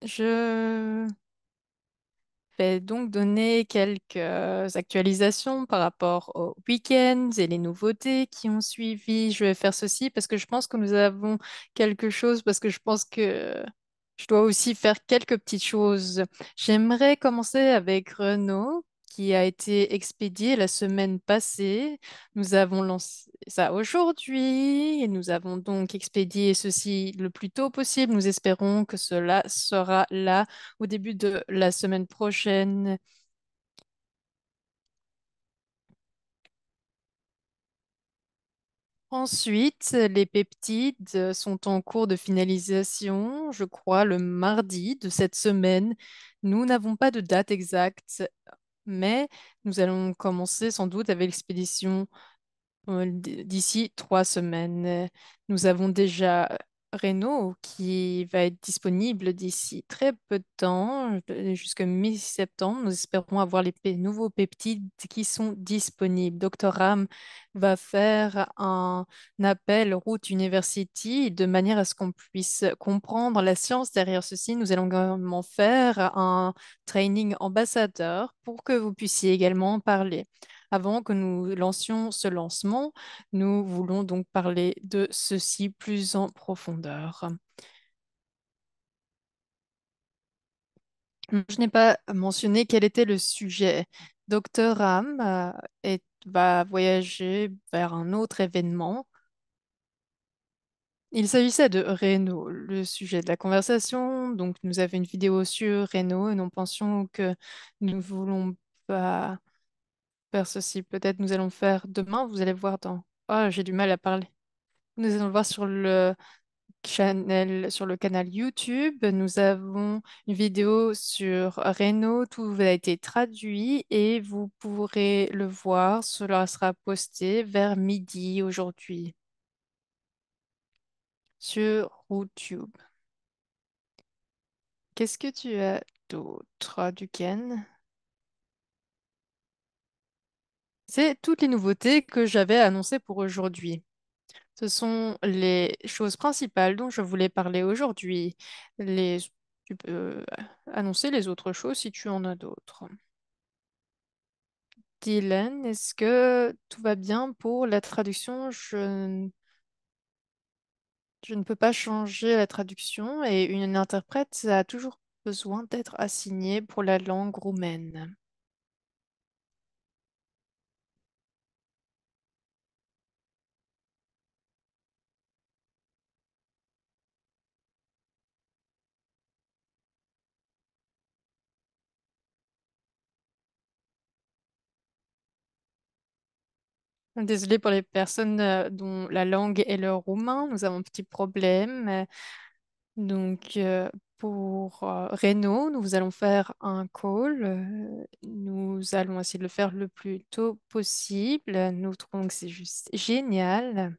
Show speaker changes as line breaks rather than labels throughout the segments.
Je vais donc donner quelques actualisations par rapport aux week-ends et les nouveautés qui ont suivi. Je vais faire ceci parce que je pense que nous avons quelque chose, parce que je pense que je dois aussi faire quelques petites choses. J'aimerais commencer avec Renault, qui a été expédié la semaine passée. Nous avons lancé ça aujourd'hui et nous avons donc expédié ceci le plus tôt possible. Nous espérons que cela sera là au début de la semaine prochaine. Ensuite, les peptides sont en cours de finalisation, je crois, le mardi de cette semaine. Nous n'avons pas de date exacte, mais nous allons commencer sans doute avec l'expédition d'ici 3 semaines. Nous avons déjà Renault qui va être disponible d'ici très peu de temps, jusqu'à mi-septembre. Nous espérons avoir les nouveaux peptides qui sont disponibles. Dr. Ram va faire un appel Route University de manière à ce qu'on puisse comprendre la science derrière ceci. Nous allons également faire un training ambassadeur pour que vous puissiez également en parler. Avant que nous lancions ce lancement, nous voulons donc parler de ceci plus en profondeur. Je n'ai pas mentionné quel était le sujet. Dr. Ram va voyager vers un autre événement. Il s'agissait de Renault, le sujet de la conversation. Donc, nous avons une vidéo sur Renault et nous pensions que nous voulons pas faire ceci. Peut-être nous allons faire demain. Vous allez voir dans... Oh, j'ai du mal à parler. Nous allons le voir sur le canal YouTube. Nous avons une vidéo sur Renault. Tout a été traduit et vous pourrez le voir. Cela sera posté vers midi aujourd'hui sur YouTube. Qu'est-ce que tu as d'autre, Duquesne? C'est toutes les nouveautés que j'avais annoncées pour aujourd'hui. Ce sont les choses principales dont je voulais parler aujourd'hui. Les... Tu peux annoncer les autres choses si tu en as d'autres. Dylan, est-ce que tout va bien pour la traduction? Je ne peux pas changer la traduction et une interprète a toujours besoin d'être assignée pour la langue roumaine. Désolée pour les personnes dont la langue est le roumain, nous avons un petit problème. Donc, pour Renault, nous allons faire un call. Nous allons essayer de le faire le plus tôt possible. Nous trouvons que c'est juste génial.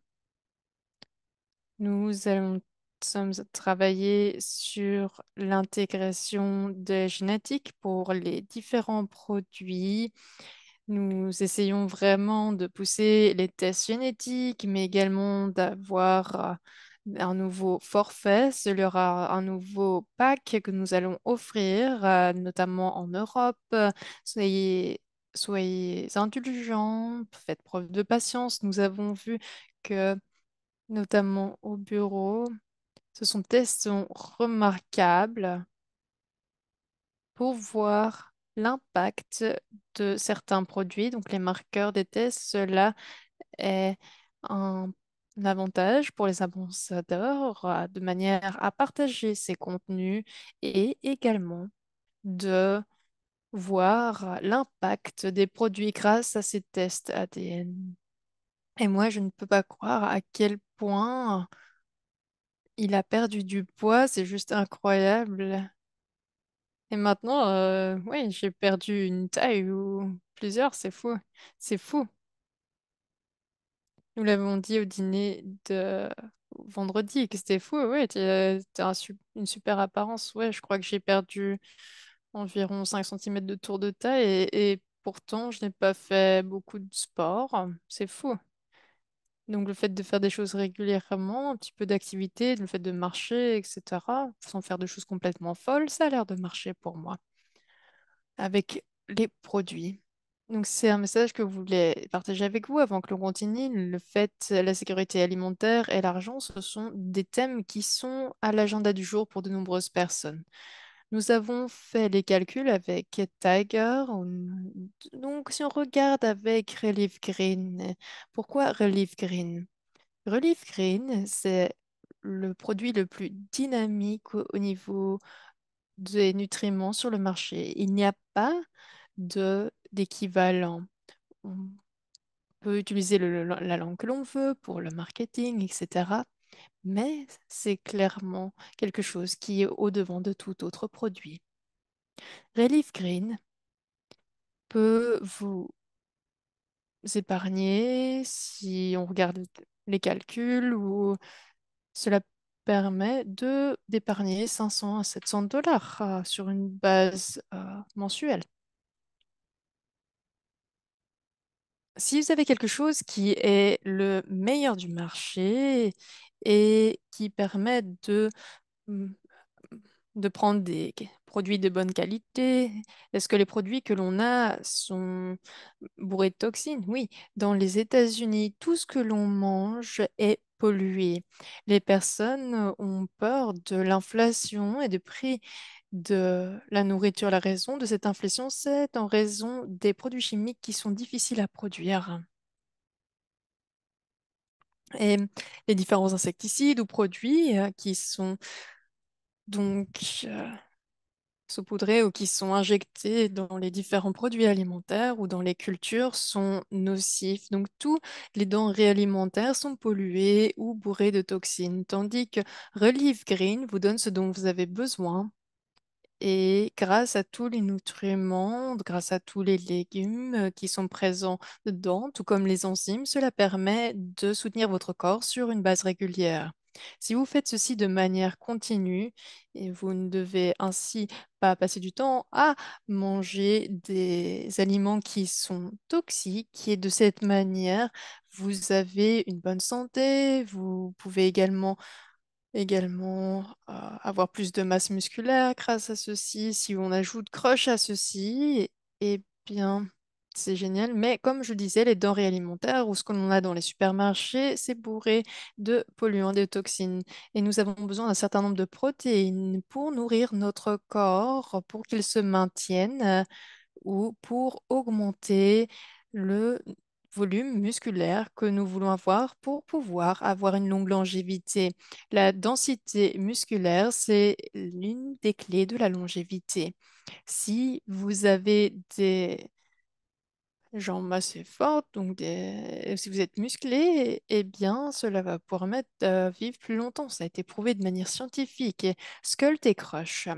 Nous allons sommes travailler sur l'intégration de génétique pour les différents produits. Nous essayons vraiment de pousser les tests génétiques, mais également d'avoir un nouveau forfait. Il y aura un nouveau pack que nous allons offrir, notamment en Europe. Soyez, soyez indulgents, faites preuve de patience. Nous avons vu que, notamment au bureau, ce tests sont remarquables pour voir l'impact de certains produits. Donc, les marqueurs des tests, cela est un avantage pour les ambassadeurs de manière à partager ces contenus et également de voir l'impact des produits grâce à ces tests ADN. Et moi, je ne peux pas croire à quel point il a perdu du poids, c'est juste incroyable. Et maintenant, oui, j'ai perdu une taille ou plusieurs, c'est fou. C'est fou. Nous l'avons dit au dîner de vendredi que c'était fou. Ouais, t'as une super apparence. Ouais, je crois que j'ai perdu environ 5 centimètres de tour de taille et pourtant, je n'ai pas fait beaucoup de sport. C'est fou. Donc le fait de faire des choses régulièrement, un petit peu d'activité, le fait de marcher, etc., sans faire de choses complètement folles, ça a l'air de marcher pour moi avec les produits. Donc c'est un message que je voulais partager avec vous avant que l'on continue. Le fait, la sécurité alimentaire et l'argent, ce sont des thèmes qui sont à l'agenda du jour pour de nombreuses personnes. Nous avons fait les calculs avec Tiger. Donc si on regarde avec Relief Green, pourquoi Relief Green? Relief Green, c'est le produit le plus dynamique au niveau des nutriments sur le marché. Il n'y a pas d'équivalent. On peut utiliser la langue que l'on veut pour le marketing, etc. Mais c'est clairement quelque chose qui est au-devant de tout autre produit. Relief Green peut vous épargner, si on regarde les calculs, ou cela permet de d'épargner 500 à 700 dollars sur une base mensuelle. Si vous avez quelque chose qui est le meilleur du marché et qui permet mm, de prendre des produits de bonne qualité, est-ce que les produits que l'on a sont bourrés de toxines? Oui. Dans les États-Unis, tout ce que l'on mange est pollué. Les personnes ont peur de l'inflation et du prix de la nourriture. La raison de cette inflation, c'est en raison des produits chimiques qui sont difficiles à produire. Et les différents insecticides ou produits qui sont donc saupoudrés ou qui sont injectés dans les différents produits alimentaires ou dans les cultures sont nocifs. Donc tous les denrées alimentaires sont polluées ou bourrées de toxines, tandis que Relief Green vous donne ce dont vous avez besoin. Et grâce à tous les nutriments, grâce à tous les légumes qui sont présents dedans, tout comme les enzymes, cela permet de soutenir votre corps sur une base régulière. Si vous faites ceci de manière continue, et vous ne devez ainsi pas passer du temps à manger des aliments qui sont toxiques, et de cette manière, vous avez une bonne santé, vous pouvez également avoir plus de masse musculaire grâce à ceci. Si on ajoute crush à ceci, eh bien, c'est génial. Mais comme je disais, les denrées alimentaires ou ce que l'on a dans les supermarchés, c'est bourré de polluants, de toxines. Et nous avons besoin d'un certain nombre de protéines pour nourrir notre corps, pour qu'il se maintienne ou pour augmenter le volume musculaire que nous voulons avoir pour pouvoir avoir une longue longévité. La densité musculaire, c'est l'une des clés de la longévité. Si vous avez des jambes assez fortes, si vous êtes musclé, eh bien, cela va permettre de vivre plus longtemps. Ça a été prouvé de manière scientifique. Et Sculpt et Crush.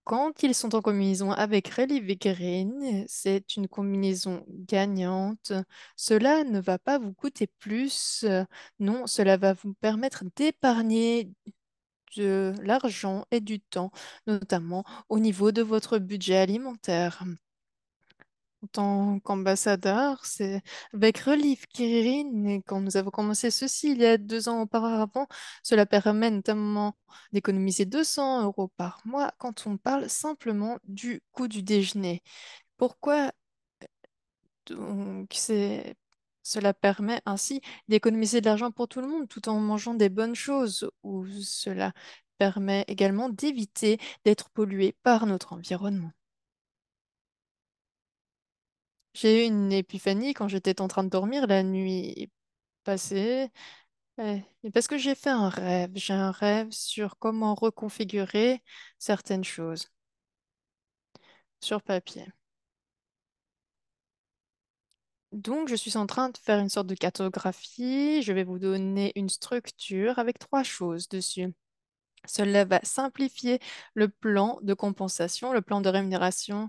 Quand ils sont en combinaison avec Relief Green, c'est une combinaison gagnante. Cela ne va pas vous coûter plus. Non, cela va vous permettre d'épargner de l'argent et du temps, notamment au niveau de votre budget alimentaire. En tant qu'ambassadeur, c'est avec Relief Green, et quand nous avons commencé ceci il y a 2 ans auparavant, cela permet notamment d'économiser 200 € par mois quand on parle simplement du coût du déjeuner. Pourquoi donc cela permet ainsi d'économiser de l'argent pour tout le monde tout en mangeant des bonnes choses, ou cela permet également d'éviter d'être pollué par notre environnement. J'ai eu une épiphanie quand j'étais en train de dormir la nuit passée, et parce que j'ai fait un rêve. J'ai un rêve sur comment reconfigurer certaines choses sur papier. Donc, je suis en train de faire une sorte de cartographie. Je vais vous donner une structure avec 3 choses dessus. Cela va simplifier le plan de compensation, le plan de rémunération,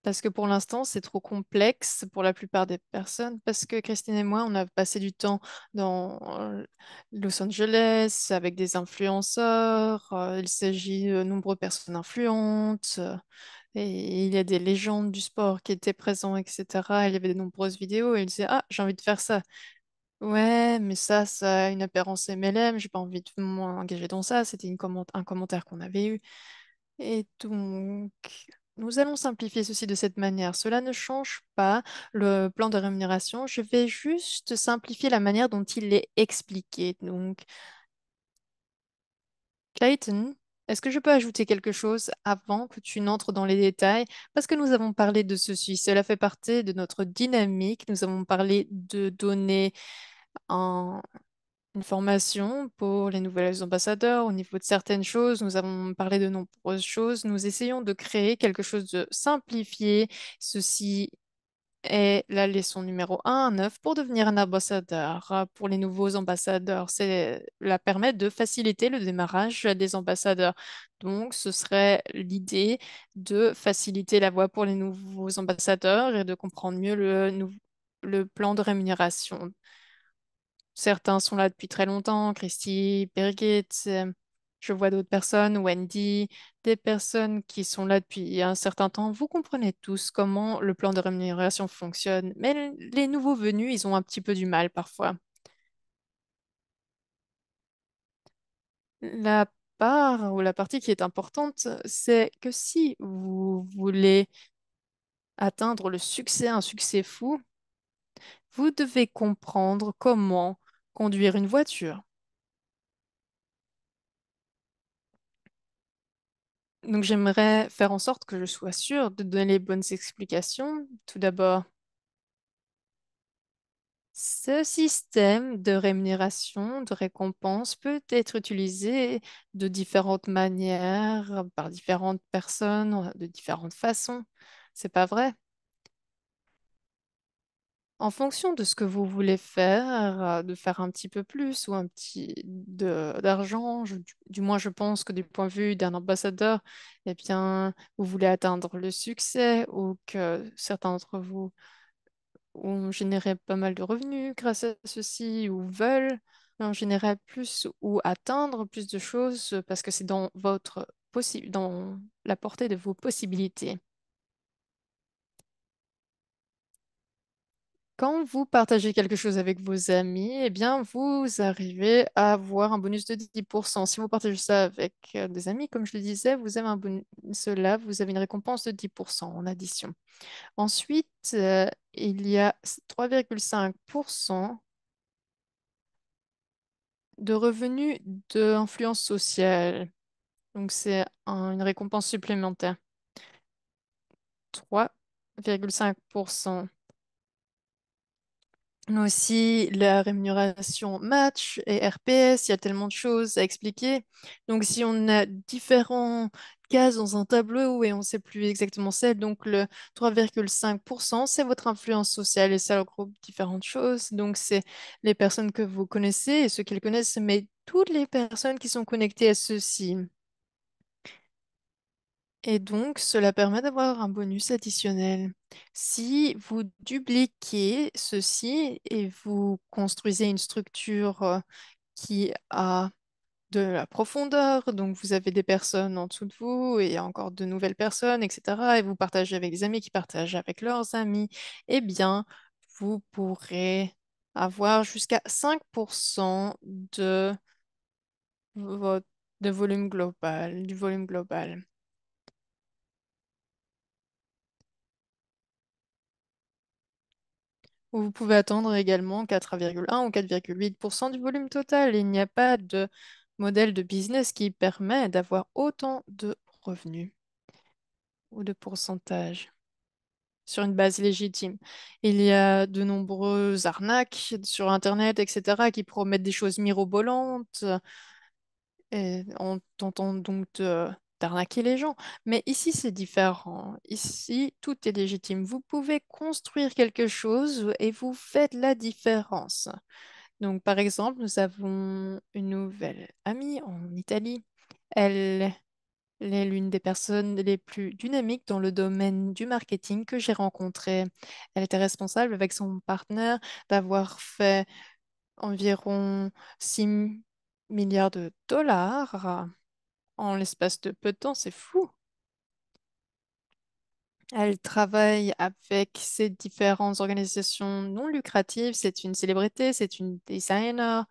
parce que pour l'instant, c'est trop complexe pour la plupart des personnes, parce que Christine et moi, on a passé du temps dans Los Angeles avec des influenceurs. Il s'agit de nombreuses personnes influentes. Et il y a des légendes du sport qui étaient présents, etc. Il y avait de nombreuses vidéos et il disait, ah, j'ai envie de faire ça. Ouais, mais ça a une apparence MLM, j'ai pas envie de m'engager dans ça. C'était un commentaire qu'on avait eu. Et donc, nous allons simplifier ceci de cette manière. Cela ne change pas le plan de rémunération. Je vais juste simplifier la manière dont il est expliqué. Donc, Clayton, est-ce que je peux ajouter quelque chose avant que tu n'entres dans les détails? Parce que nous avons parlé de ceci. Cela fait partie de notre dynamique. Nous avons parlé de donner une formation pour les nouvelles ambassadeurs au niveau de certaines choses. Nous avons parlé de nombreuses choses. Nous essayons de créer quelque chose de simplifié. Ceci est la leçon numéro 1 à 9 pour devenir un ambassadeur. Pour les nouveaux ambassadeurs, c'est la permettre de faciliter le démarrage des ambassadeurs. Donc, ce serait l'idée de faciliter la voie pour les nouveaux ambassadeurs et de comprendre mieux le plan de rémunération. Certains sont là depuis très longtemps, Christy, Birgit, je vois d'autres personnes, Wendy, des personnes qui sont là depuis un certain temps. Vous comprenez tous comment le plan de rémunération fonctionne, mais les nouveaux venus, ils ont un petit peu du mal parfois. La part ou la partie qui est importante, c'est que si vous voulez atteindre le succès, un succès fou, vous devez comprendre comment conduire une voiture. Donc j'aimerais faire en sorte que je sois sûre de donner les bonnes explications. Tout d'abord, ce système de rémunération, de récompense peut être utilisé de différentes manières, par différentes personnes, de différentes façons. C'est pas vrai? En fonction de ce que vous voulez faire, de faire un petit peu plus ou un petit d'argent, du moins je pense que du point de vue d'un ambassadeur, eh bien, vous voulez atteindre le succès ou que certains d'entre vous ont généré pas mal de revenus grâce à ceci ou veulent en générer plus ou atteindre plus de choses parce que c'est dans dans la portée de vos possibilités. Quand vous partagez quelque chose avec vos amis, eh bien, vous arrivez à avoir un bonus de 10%. Si vous partagez ça avec des amis, comme je le disais, vous avez un bonus, cela, vous avez une récompense de 10% en addition. Ensuite, il y a 3,5% de revenus d'influence sociale. Donc, c'est une récompense supplémentaire. 3,5%. Mais aussi la rémunération match et RPS, il y a tellement de choses à expliquer. Donc si on a différents cases dans un tableau et on ne sait plus exactement celle, donc le 3,5%, c'est votre influence sociale et ça regroupe différentes choses. Donc c'est les personnes que vous connaissez et ceux qui le connaissent, mais toutes les personnes qui sont connectées à ceux-ci. Et donc, cela permet d'avoir un bonus additionnel. Si vous dupliquez ceci et vous construisez une structure qui a de la profondeur, donc vous avez des personnes en dessous de vous et encore de nouvelles personnes, etc., et vous partagez avec des amis qui partagent avec leurs amis, eh bien, vous pourrez avoir jusqu'à 5% de votre de volume global, du volume global. Vous pouvez attendre également 4,1 ou 4,8% du volume total. Il n'y a pas de modèle de business qui permet d'avoir autant de revenus ou de pourcentage sur une base légitime. Il y a de nombreuses arnaques sur Internet, etc., qui promettent des choses mirobolantes et en tentant donc d'arnaquer les gens. Mais ici, c'est différent. Ici, tout est légitime. Vous pouvez construire quelque chose et vous faites la différence. Donc, par exemple, nous avons une nouvelle amie en Italie. Elle, elle est l'une des personnes les plus dynamiques dans le domaine du marketing que j'ai rencontré. Elle était responsable avec son partenaire d'avoir fait environ 6 milliards de dollars en l'espace de peu de temps. C'est fou. Elle travaille avec ces différentes organisations non lucratives. C'est une célébrité, c'est une designer,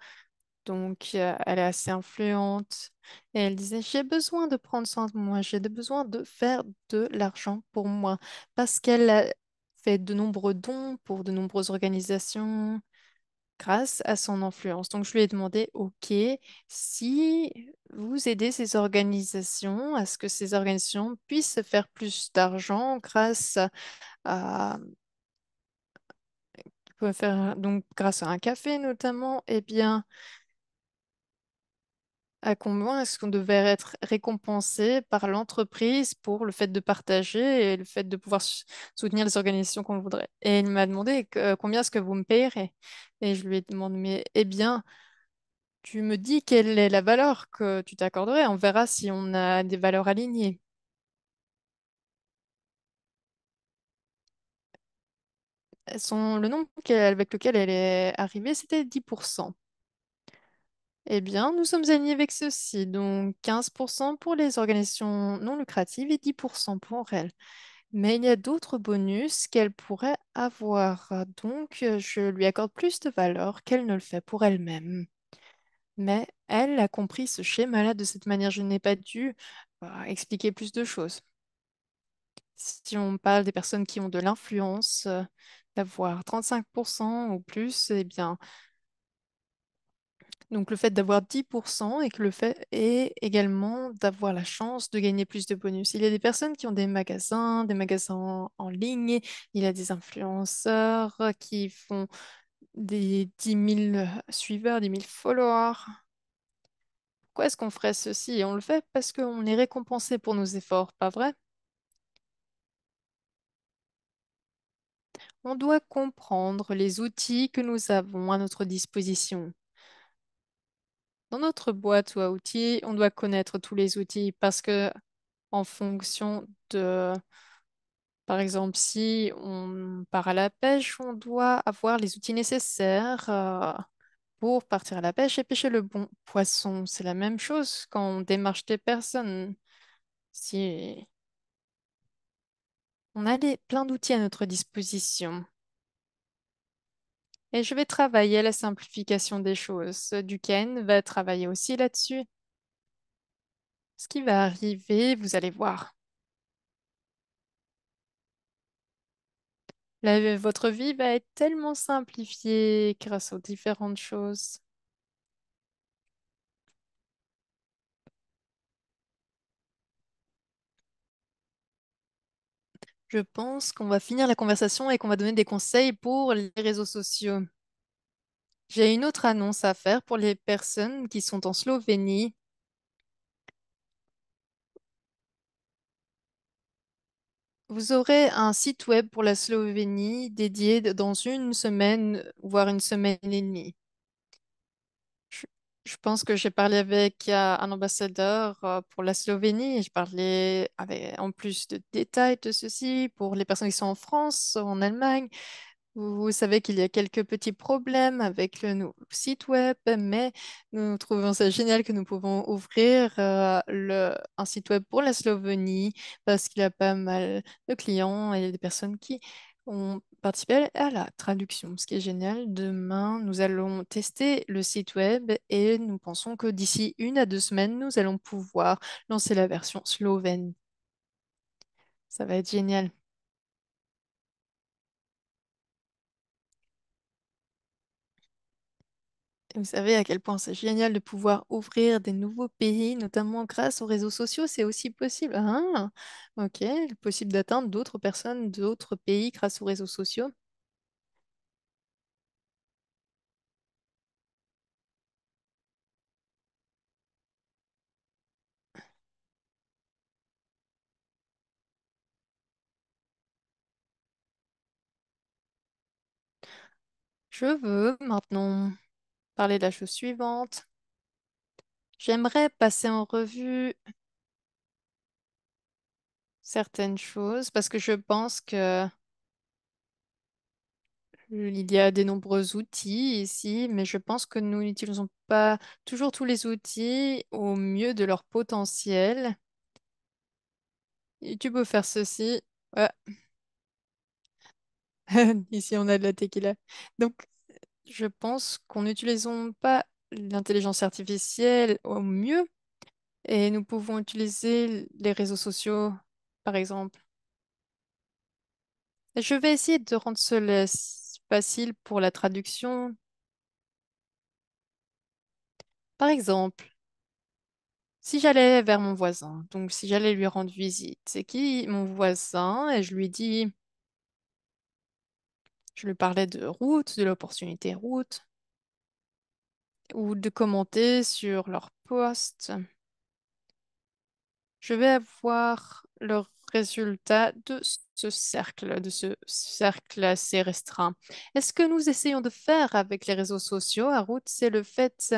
donc elle est assez influente. Et elle disait, j'ai besoin de prendre soin de moi, j'ai besoin de faire de l'argent pour moi, parce qu'elle a fait de nombreux dons pour de nombreuses organisations grâce à son influence. Donc, je lui ai demandé, OK, si vous aidez ces organisations à ce que ces organisations puissent se faire plus d'argent grâce à, donc grâce à un café notamment, eh bien, à combien est-ce qu'on devait être récompensé par l'entreprise pour le fait de partager et le fait de pouvoir soutenir les organisations qu'on voudrait. Et il m'a demandé combien est-ce que vous me payerez. Et je lui ai demandé, mais eh bien, tu me dis quelle est la valeur que tu t'accorderais. On verra si on a des valeurs alignées. Le nombre avec lequel elle est arrivée, c'était 10%. Eh bien, nous sommes alignés avec ceci. Donc, 15% pour les organisations non lucratives et 10% pour elles. Mais il y a d'autres bonus qu'elle pourrait avoir. Donc, je lui accorde plus de valeur qu'elle ne le fait pour elle-même. Mais elle a compris ce schéma-là de cette manière. Je n'ai pas dû expliquer plus de choses. Si on parle des personnes qui ont de l'influence, d'avoir 35% ou plus, eh bien, donc le fait d'avoir 10% et que le fait est également d'avoir la chance de gagner plus de bonus. Il y a des personnes qui ont des magasins en ligne, il y a des influenceurs qui font des 10 000 suiveurs, 10 000 followers. Pourquoi est-ce qu'on ferait ceci? Et on le fait parce qu'on est récompensé pour nos efforts, pas vrai? On doit comprendre les outils que nous avons à notre disposition. Dans notre boîte ou à outils, on doit connaître tous les outils parce que en fonction de, par exemple, si on part à la pêche, on doit avoir les outils nécessaires pour partir à la pêche et pêcher le bon poisson. C'est la même chose quand on démarche des personnes. Si on a plein d'outils à notre disposition. Et je vais travailler à la simplification des choses. Duquesne va travailler aussi là-dessus. Ce qui va arriver, vous allez voir. Votre vie va être tellement simplifiée grâce aux différentes choses. Je pense qu'on va finir la conversation et qu'on va donner des conseils pour les réseaux sociaux. J'ai une autre annonce à faire pour les personnes qui sont en Slovénie. Vous aurez un site web pour la Slovénie dédié dans une semaine, voire une semaine et demie. Je, je pense que j'ai parlé avec un ambassadeur pour la Slovénie et je parlais avec, en plus de détails de ceci pour les personnes qui sont en France, en Allemagne. Vous savez qu'il y a quelques petits problèmes avec le nouveau site web, mais nous trouvons ça génial que nous pouvons ouvrir un site web pour la Slovénie parce qu'il y a pas mal de clients et des personnes qui ont participé à la traduction, ce qui est génial. Demain, nous allons tester le site web et nous pensons que d'ici 1 à 2 semaines, nous allons pouvoir lancer la version slovène. Ça va être génial. Et vous savez à quel point c'est génial de pouvoir ouvrir des nouveaux pays, notamment grâce aux réseaux sociaux, c'est aussi possible. Ah, ok, possible d'atteindre d'autres personnes d'autres pays grâce aux réseaux sociaux. Je veux maintenant parler de la chose suivante. J'aimerais passer en revue certaines choses parce que je pense que il y a des nombreux outils ici, mais je pense que nous n'utilisons pas toujours tous les outils au mieux de leur potentiel. Et tu peux faire ceci. Ouais, ici on a de la tequila. Donc, je pense qu'on n'utilisons pas l'intelligence artificielle au mieux et nous pouvons utiliser les réseaux sociaux, par exemple. Et je vais essayer de rendre cela facile pour la traduction. Par exemple, si j'allais vers mon voisin, donc si j'allais lui rendre visite, c'est qui mon voisin? Et je lui dis, je lui parlais de route, de l'opportunité route, ou de commenter sur leur post. Je vais avoir le résultat de ce cercle assez restreint. Et ce que nous essayons de faire avec les réseaux sociaux à Route, c'est le fait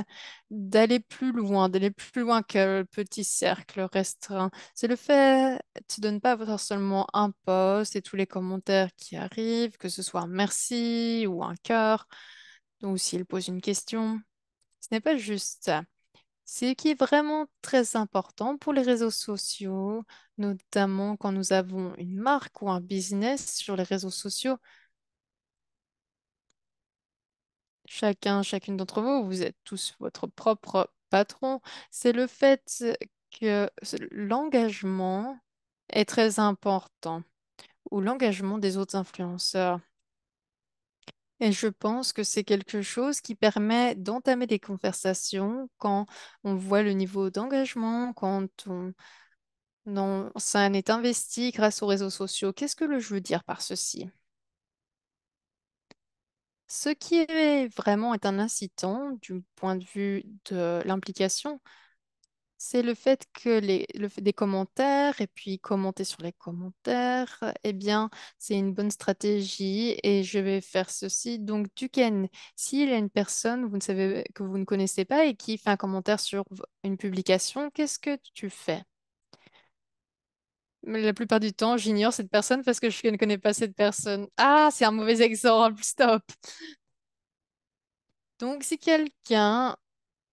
d'aller plus loin que le petit cercle restreint. C'est le fait de ne pas avoir seulement un post et tous les commentaires qui arrivent, que ce soit un merci ou un cœur, ou s'il pose une question. Ce n'est pas juste ça. Ce qui est vraiment très important pour les réseaux sociaux, notamment quand nous avons une marque ou un business sur les réseaux sociaux, chacune d'entre vous, vous êtes tous votre propre patron, c'est le fait que l'engagement est très important ou l'engagement des autres influenceurs. Et je pense que c'est quelque chose qui permet d'entamer des conversations quand on voit le niveau d'engagement, quand on non, ça en est investi grâce aux réseaux sociaux. Qu'est-ce que je veux dire par ceci? Ce qui est vraiment est un incitant du point de vue de l'implication, c'est le fait que le fait des commentaires et puis commenter sur les commentaires, eh bien, c'est une bonne stratégie et je vais faire ceci. Donc, Duquesne, s'il y a une personne vous ne savez, que vous ne connaissez pas et qui fait un commentaire sur une publication, qu'est-ce que tu fais? Mais la plupart du temps, j'ignore cette personne parce que je ne connais pas cette personne. Ah, c'est un mauvais exemple, stop. Donc, si quelqu'un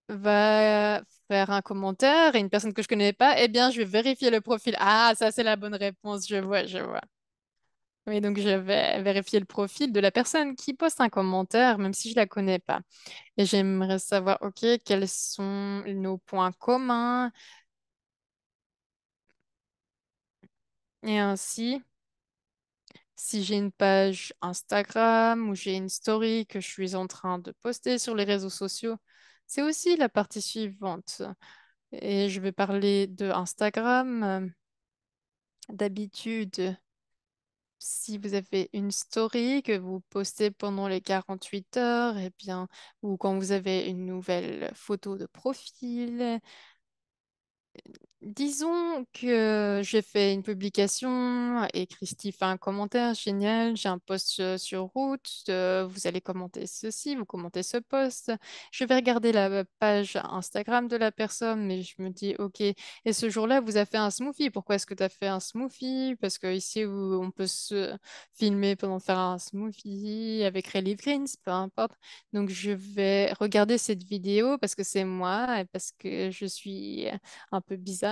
va faire un commentaire et une personne que je connais pas, eh bien, je vais vérifier le profil. Ah, ça, c'est la bonne réponse, je vois, je vois. Oui, donc je vais vérifier le profil de la personne qui poste un commentaire, même si je la connais pas. Et j'aimerais savoir, OK, quels sont nos points communs et ainsi. Si j'ai une page Instagram ou j'ai une story que je suis en train de poster sur les réseaux sociaux, c'est aussi la partie suivante. Et je vais parler de Instagram. D'habitude, si vous avez une story que vous postez pendant les 48 heures, eh bien, ou quand vous avez une nouvelle photo de profil, disons que j'ai fait une publication et Christy fait un commentaire génial, j'ai un post sur Route, vous allez commenter ceci, vous commentez ce post. Je vais regarder la page Instagram de la personne, mais je me dis, ok, et ce jour-là, vous avez fait un smoothie. Pourquoi est-ce que tu as fait un smoothie? Parce que ici, on peut se filmer pendant faire un smoothie avec Relief Greens, peu importe. Donc, je vais regarder cette vidéo parce que c'est moi et parce que je suis un peu bizarre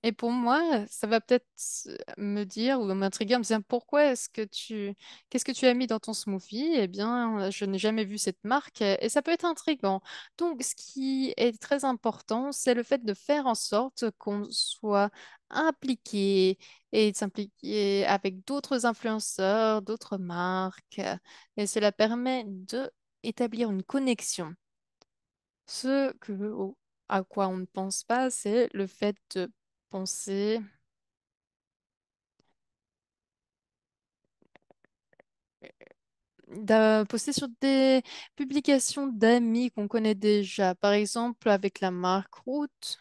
et pour moi, ça va peut-être me dire ou m'intriguer en me disant pourquoi qu'est-ce que tu as mis dans ton smoothie? Eh bien, je n'ai jamais vu cette marque et ça peut être intriguant. Donc, ce qui est très important, c'est le fait de faire en sorte qu'on soit impliqué et de s'impliquer avec d'autres influenceurs, d'autres marques et cela permet de établir une connexion. À quoi on ne pense pas, c'est le fait de penser, de poster sur des publications d'amis qu'on connaît déjà. Par exemple, avec la marque Route,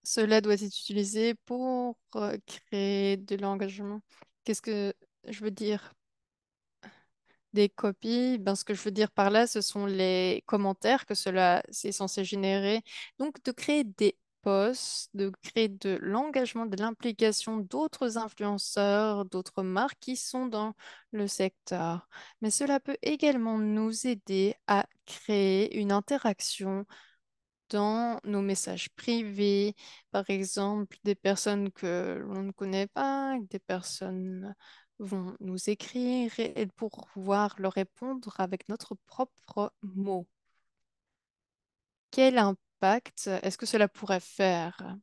cela doit être utilisé pour créer de l'engagement. Qu'est-ce que je veux dire? Des copies, ben, ce que je veux dire par là, ce sont les commentaires que cela c'est censé générer. Donc, de créer des posts, de créer de l'engagement, de l'implication d'autres influenceurs, d'autres marques qui sont dans le secteur. Mais cela peut également nous aider à créer une interaction dans nos messages privés, par exemple, des personnes que l'on ne connaît pas, des personnes vont nous écrire et pour pouvoir leur répondre avec notre propre mot. Quel impact est-ce que cela pourrait faire?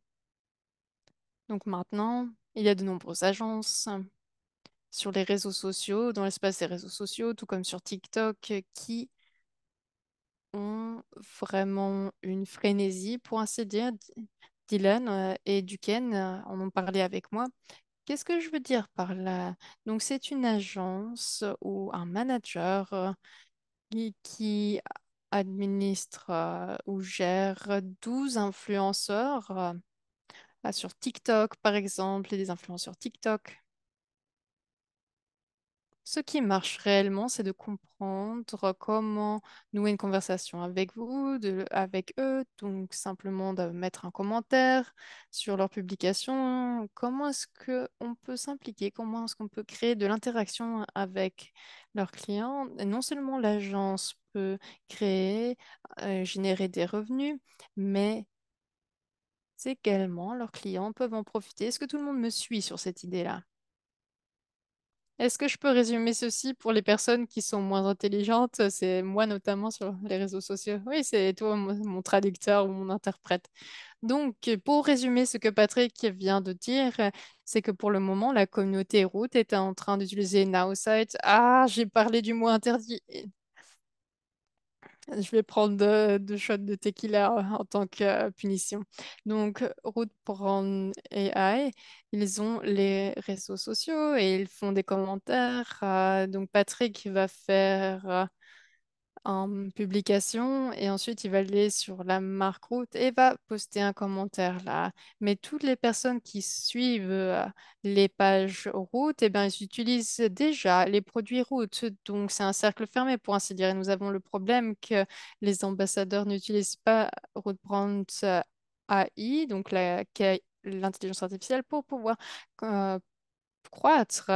Donc maintenant, il y a de nombreuses agences sur les réseaux sociaux, dans l'espace des réseaux sociaux, tout comme sur TikTok, qui ont vraiment une frénésie, pour ainsi dire. Dylan et Duquesne en ont parlé avec moi. Qu'est-ce que je veux dire par là? Donc, c'est une agence ou un manager qui administre ou gère 12 influenceurs sur TikTok, par exemple, et des influenceurs TikTok. Ce qui marche réellement, c'est de comprendre comment nouer une conversation avec vous, avec eux, donc simplement de mettre un commentaire sur leur publication. Comment est-ce qu'on peut s'impliquer? Comment est-ce qu'on peut créer de l'interaction avec leurs clients? Et non seulement l'agence peut créer, générer des revenus, mais également leurs clients peuvent en profiter. Est-ce que tout le monde me suit sur cette idée-là? Est-ce que je peux résumer ceci pour les personnes qui sont moins intelligentes? C'est moi notamment sur les réseaux sociaux. Oui, c'est toi mon traducteur ou mon interprète. Donc, pour résumer ce que Patrick vient de dire, c'est que pour le moment, la communauté route est en train d'utiliser Nowsite. Ah, j'ai parlé du mot interdit. Je vais prendre deux shots de tequila en tant que punition. Donc, Root Brand AI, ils ont les réseaux sociaux et ils font des commentaires. Donc, Patrick va faire en publication et ensuite il va aller sur la marque route et va poster un commentaire là. Mais toutes les personnes qui suivent les pages route, eh bien, ils utilisent déjà les produits route. Donc c'est un cercle fermé pour ainsi dire. Et nous avons le problème que les ambassadeurs n'utilisent pas Route Brand AI, donc l'intelligence artificielle, pour pouvoir euh, croître.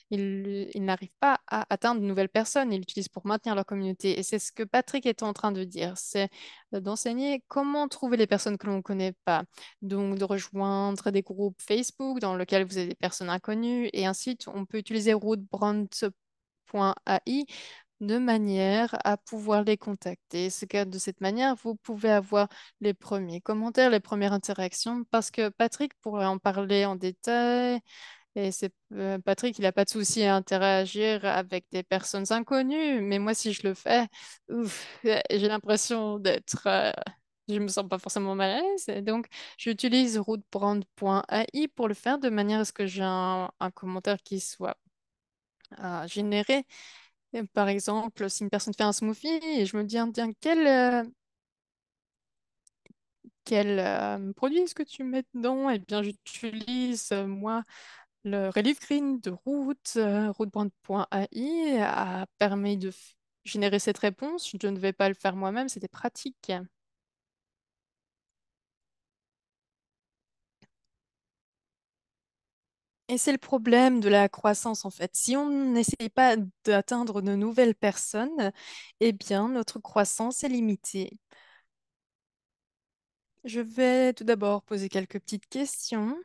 Ils n'arrivent pas à atteindre de nouvelles personnes. Ils l'utilisent pour maintenir leur communauté. Et c'est ce que Patrick est en train de dire. C'est d'enseigner comment trouver les personnes que l'on ne connaît pas. Donc, de rejoindre des groupes Facebook dans lesquels vous avez des personnes inconnues. Et ainsi, on peut utiliser rootbrand.ai de manière à pouvoir les contacter. C'est que de cette manière, vous pouvez avoir les premiers commentaires, les premières interactions, parce que Patrick pourrait en parler en détail et c'est Patrick, il n'a pas de souci à interagir avec des personnes inconnues, mais moi, si je le fais, ouf, j'ai l'impression je me sens pas forcément mal à l'aise. Et donc, j'utilise rootbrand.ai pour le faire de manière à ce que j'ai un commentaire qui soit généré. Et par exemple, si une personne fait un smoothie et je me dis, ah, tiens, quel produit est-ce que tu mets dedans? Eh bien, j'utilise, moi, le Relief Green de rootbrand.ai a permis de générer cette réponse. Je ne vais pas le faire moi-même, c'était pratique. Et c'est le problème de la croissance en fait. Si on n'essaye pas d'atteindre de nouvelles personnes, eh bien notre croissance est limitée. Je vais tout d'abord poser quelques petites questions.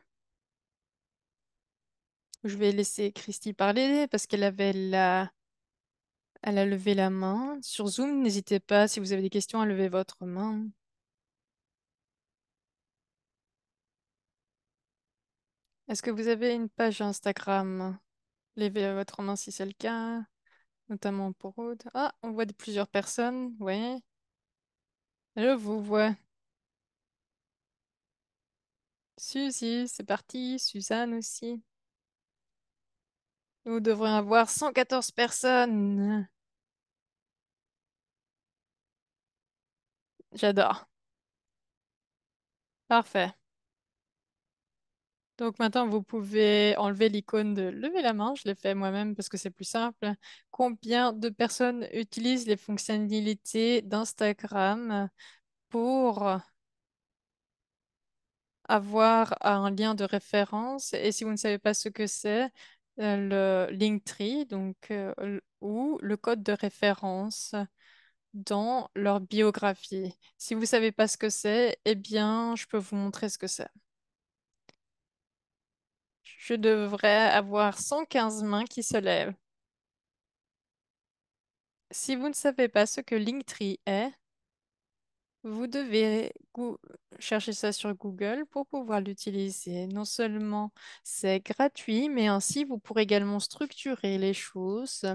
Je vais laisser Christy parler parce elle a levé la main. Sur Zoom, n'hésitez pas, si vous avez des questions, à lever votre main. Est-ce que vous avez une page Instagram? Levez votre main si c'est le cas, notamment pour Aude. Ah, on voit plusieurs personnes, oui. Je vous vois. Suzy, c'est parti. Suzanne aussi. Nous devrions avoir 114 personnes. J'adore. Parfait. Donc maintenant, vous pouvez enlever l'icône de lever la main. Je l'ai fait moi-même parce que c'est plus simple. Combien de personnes utilisent les fonctionnalités d'Instagram pour avoir un lien de référence et si vous ne savez pas ce que c'est, le Linktree ou le code de référence. dans leur biographie. Si vous ne savez pas ce que c'est, eh bien, je peux vous montrer ce que c'est. Je devrais avoir 115 mains qui se lèvent. Si vous ne savez pas ce que Linktree est, vous devez chercher ça sur Google pour pouvoir l'utiliser. Non seulement c'est gratuit, mais ainsi vous pourrez également structurer les choses.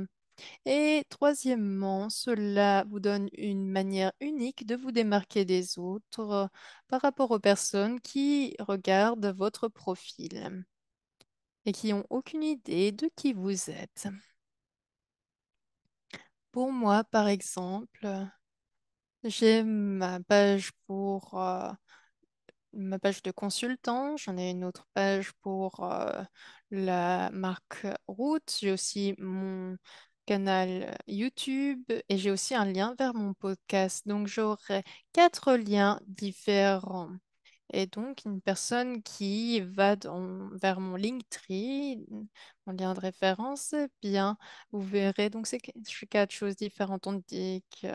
Et troisièmement, cela vous donne une manière unique de vous démarquer des autres par rapport aux personnes qui regardent votre profil et qui n'ont aucune idée de qui vous êtes. Pour moi, par exemple, j'ai ma page de consultant, j'en ai une autre page pour la marque Route, j'ai aussi mon canal YouTube et j'ai aussi un lien vers mon podcast. Donc j'aurai 4 liens différents. Et donc une personne qui va vers mon Linktree, mon lien de référence, eh bien, vous verrez, donc c'est 4 choses différentes. On dit que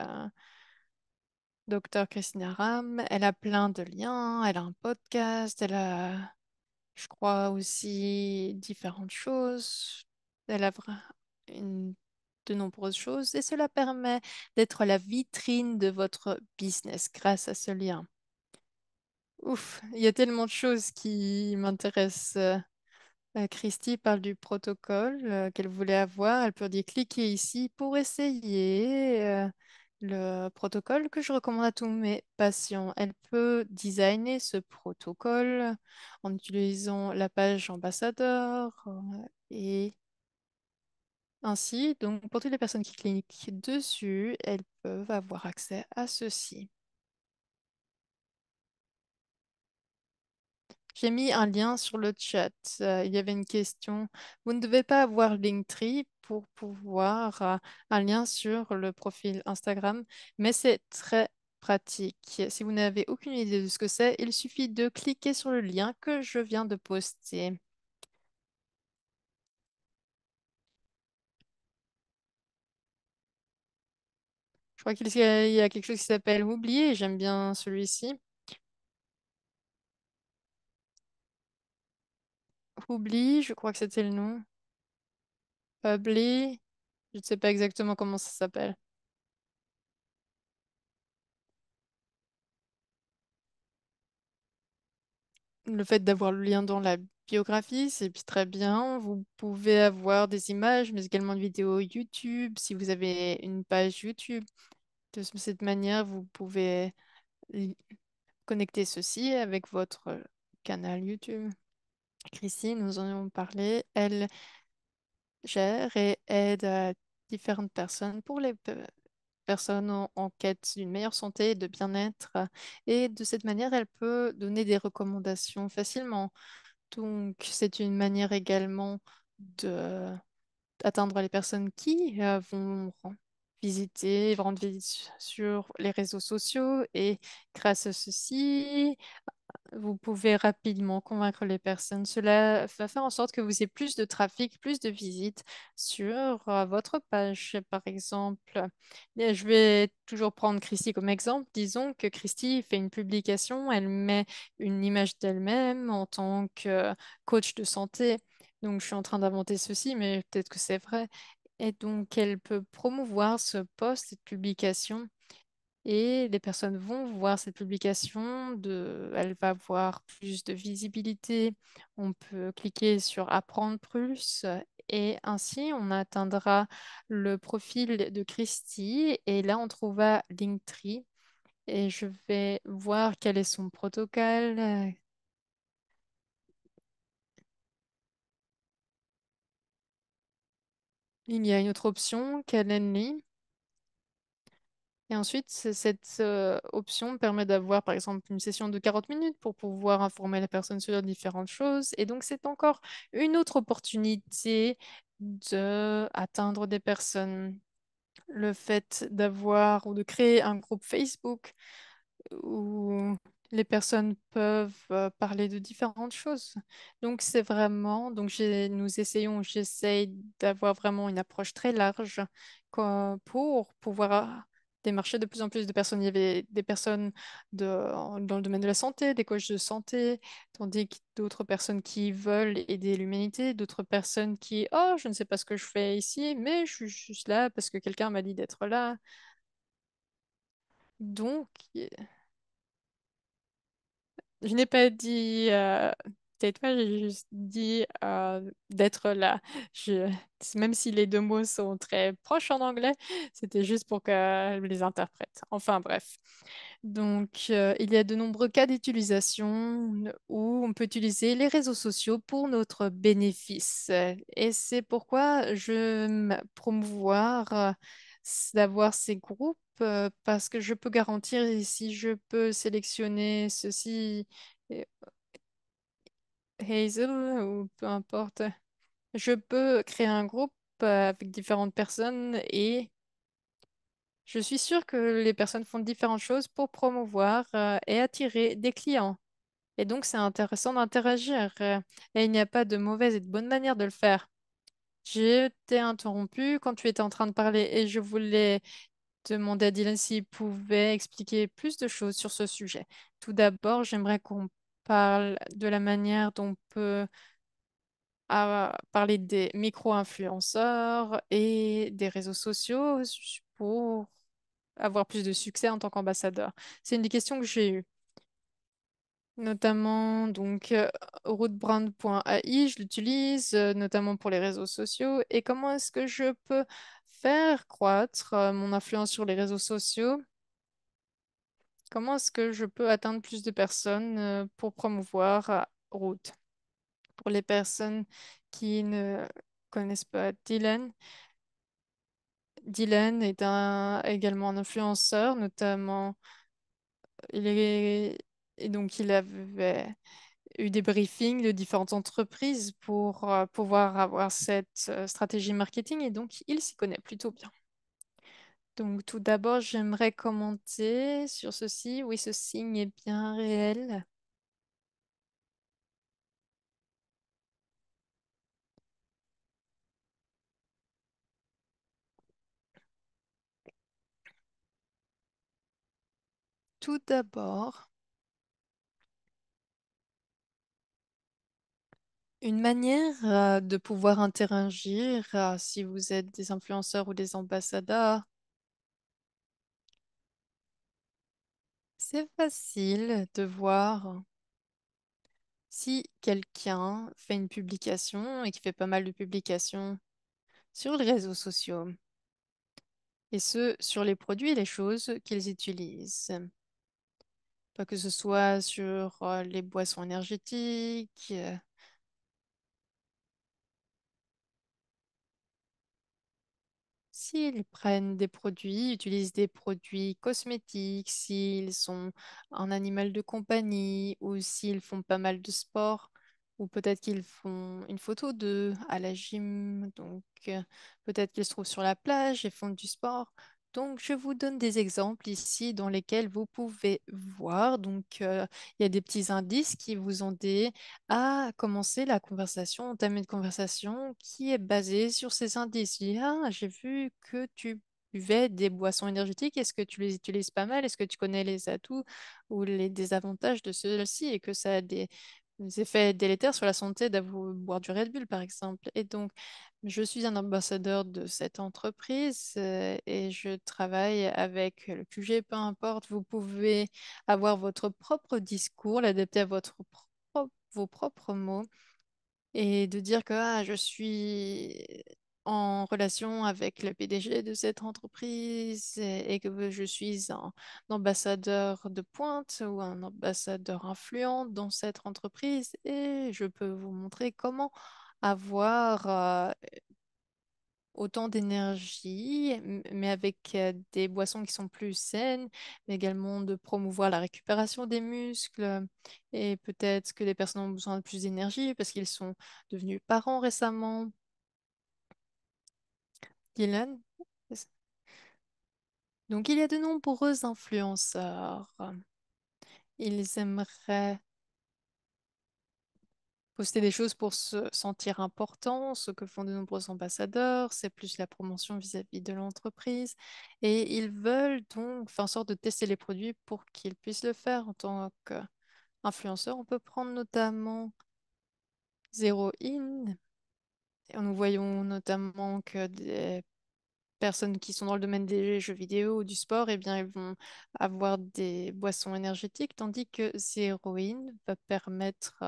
Docteur Christina Ram, elle a plein de liens, elle a un podcast, elle a, je crois, aussi différentes choses. Elle a une- de nombreuses choses et cela permet d'être la vitrine de votre business grâce à ce lien. Ouf, il y a tellement de choses qui m'intéressent. Christy parle du protocole qu'elle voulait avoir. Elle peut dire cliquer ici pour essayer le protocole que je recommande à tous mes patients. Elle peut designer ce protocole en utilisant la page ambassadeur et ainsi, donc pour toutes les personnes qui cliquent dessus, elles peuvent avoir accès à ceci. J'ai mis un lien sur le chat. Il y avait une question. Vous ne devez pas avoir Linktree pour pouvoir un lien sur le profil Instagram, mais c'est très pratique. Si vous n'avez aucune idée de ce que c'est, il suffit de cliquer sur le lien que je viens de poster. Je crois qu'il y a quelque chose qui s'appelle Oubli et j'aime bien celui-ci. Oubli, je crois que c'était le nom. Publi, je ne sais pas exactement comment ça s'appelle. Le fait d'avoir le lien dans la biographie, c'est très bien. Vous pouvez avoir des images, mais également une vidéo YouTube. Si vous avez une page YouTube, de cette manière, vous pouvez li- connecter ceci avec votre canal YouTube. Christine, nous en avons parlé. Elle gère et aide différentes personnes pour les personnes en quête d'une meilleure santé et de bien-être. Et de cette manière, elle peut donner des recommandations facilement. Donc, c'est une manière également de d'atteindre les personnes qui visiter, rendre visite sur les réseaux sociaux et grâce à ceci, vous pouvez rapidement convaincre les personnes. Cela va faire en sorte que vous ayez plus de trafic, plus de visites sur votre page. Par exemple, je vais toujours prendre Christy comme exemple. Disons que Christy fait une publication, elle met une image d'elle-même en tant que coach de santé. Donc, je suis en train d'inventer ceci, mais peut-être que c'est vrai. Et donc, elle peut promouvoir ce post, cette publication et les personnes vont voir cette publication, elle va avoir plus de visibilité. On peut cliquer sur Apprendre plus et ainsi on atteindra le profil de Christy et là on trouvera Linktree et je vais voir quel est son protocole. Il y a une autre option, Calendly. Et ensuite, cette option permet d'avoir, par exemple, une session de 40 minutes pour pouvoir informer la personne sur différentes choses. Et donc, c'est encore une autre opportunité d'atteindre des personnes. Le fait d'avoir ou de créer un groupe Facebook où les personnes peuvent parler de différentes choses. Donc, c'est vraiment, donc j'essaye d'avoir vraiment une approche très large pour pouvoir démarcher de plus en plus de personnes. Il y avait des personnes dans le domaine de la santé, des coachs de santé, tandis que d'autres personnes qui veulent aider l'humanité, d'autres personnes qui, oh, je ne sais pas ce que je fais ici, mais je suis juste là parce que quelqu'un m'a dit d'être là. Donc, je n'ai pas dit tais-toi, j'ai juste dit d'être là. Je, même si les deux mots sont très proches en anglais, c'était juste pour que je les interprète. Enfin bref. Donc, il y a de nombreux cas d'utilisation où on peut utiliser les réseaux sociaux pour notre bénéfice. Et c'est pourquoi je aime promouvoir d'avoir ces groupes parce que je peux garantir si je peux sélectionner ceci, euh, Hazel ou peu importe, je peux créer un groupe avec différentes personnes et je suis sûre que les personnes font différentes choses pour promouvoir et attirer des clients. Et donc, c'est intéressant d'interagir. Et il n'y a pas de mauvaise et de bonne manière de le faire. J'ai été interrompue quand tu étais en train de parler et je voulais demander à Dylan s'il pouvait expliquer plus de choses sur ce sujet. Tout d'abord, j'aimerais qu'on parle de la manière dont on peut parler des micro-influenceurs et des réseaux sociaux pour avoir plus de succès en tant qu'ambassadeur. C'est une des questions que j'ai eues. Notamment donc rootbrand.ai, je l'utilise notamment pour les réseaux sociaux. Et comment est-ce que je peux faire croître mon influence sur les réseaux sociaux? Comment est-ce que je peux atteindre plus de personnes pour promouvoir Root? Pour les personnes qui ne connaissent pas Dylan, Dylan est également un influenceur, notamment il est et donc il avait eu des briefings de différentes entreprises pour pouvoir avoir cette stratégie marketing et donc il s'y connaît plutôt bien. Donc tout d'abord, j'aimerais commenter sur ceci. Oui, ce signe est bien réel. Tout d'abord, une manière de pouvoir interagir si vous êtes des influenceurs ou des ambassadeurs, c'est facile de voir si quelqu'un fait une publication et qui fait pas mal de publications sur les réseaux sociaux, et ce, sur les produits et les choses qu'ils utilisent. Pas que ce soit sur les boissons énergétiques, s'ils prennent des produits, utilisent des produits cosmétiques, s'ils sont un animal de compagnie ou s'ils font pas mal de sport, ou peut-être qu'ils font une photo d'eux à la gym, donc peut-être qu'ils se trouvent sur la plage et font du sport. Donc, je vous donne des exemples ici dans lesquels vous pouvez voir. Donc, il y a des petits indices qui vous ont aidé à commencer la conversation, entamer une conversation qui est basée sur ces indices. Je dis, ah, j'ai vu que tu buvais des boissons énergétiques. Est-ce que tu les utilises pas mal? Est-ce que tu connais les atouts ou les désavantages de ceux-ci et que ça a des effets délétères sur la santé d'avoir boire du Red Bull, par exemple. Et donc, je suis un ambassadeur de cette entreprise et je travaille avec le QG, peu importe. Vous pouvez avoir votre propre discours, l'adapter à vos propres mots et de dire que je suis en relation avec le PDG de cette entreprise et que je suis un ambassadeur de pointe ou un ambassadeur influent dans cette entreprise et je peux vous montrer comment avoir autant d'énergie, mais avec des boissons qui sont plus saines, mais également de promouvoir la récupération des muscles. Et peut-être que les personnes ont besoin de plus d'énergie parce qu'ils sont devenus parents récemment. Dylan? Donc, il y a de nombreux influenceurs. Ils aimeraient Poster des choses pour se sentir important, ce que font de nombreux ambassadeurs, c'est plus la promotion vis-à-vis de l'entreprise. Et ils veulent donc faire en sorte de tester les produits pour qu'ils puissent le faire en tant qu'influenceur. On peut prendre notamment Zero In. Et nous voyons notamment que des personnes qui sont dans le domaine des jeux vidéo ou du sport, eh bien, ils vont avoir des boissons énergétiques, tandis que Zero In va permettre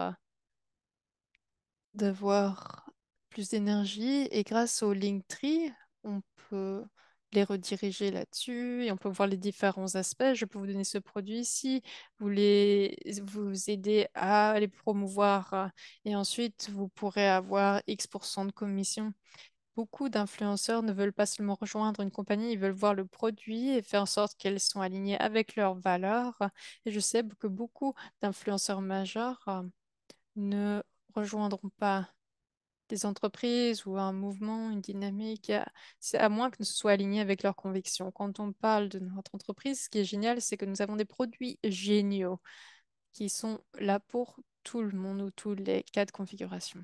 d'avoir plus d'énergie et grâce au Linktree, on peut les rediriger là-dessus et on peut voir les différents aspects. Je peux vous donner ce produit ici, vous aider à les promouvoir et ensuite vous pourrez avoir X% de commission. Beaucoup d'influenceurs ne veulent pas seulement rejoindre une compagnie, ils veulent voir le produit et faire en sorte qu'elles sont alignées avec leurs valeurs. Et je sais que beaucoup d'influenceurs majeurs ne rejoindront pas des entreprises ou un mouvement, une dynamique, c'est à moins que ce soit aligné avec leurs convictions. Quand on parle de notre entreprise, ce qui est génial, c'est que nous avons des produits géniaux qui sont là pour tout le monde ou tous les cas de configuration.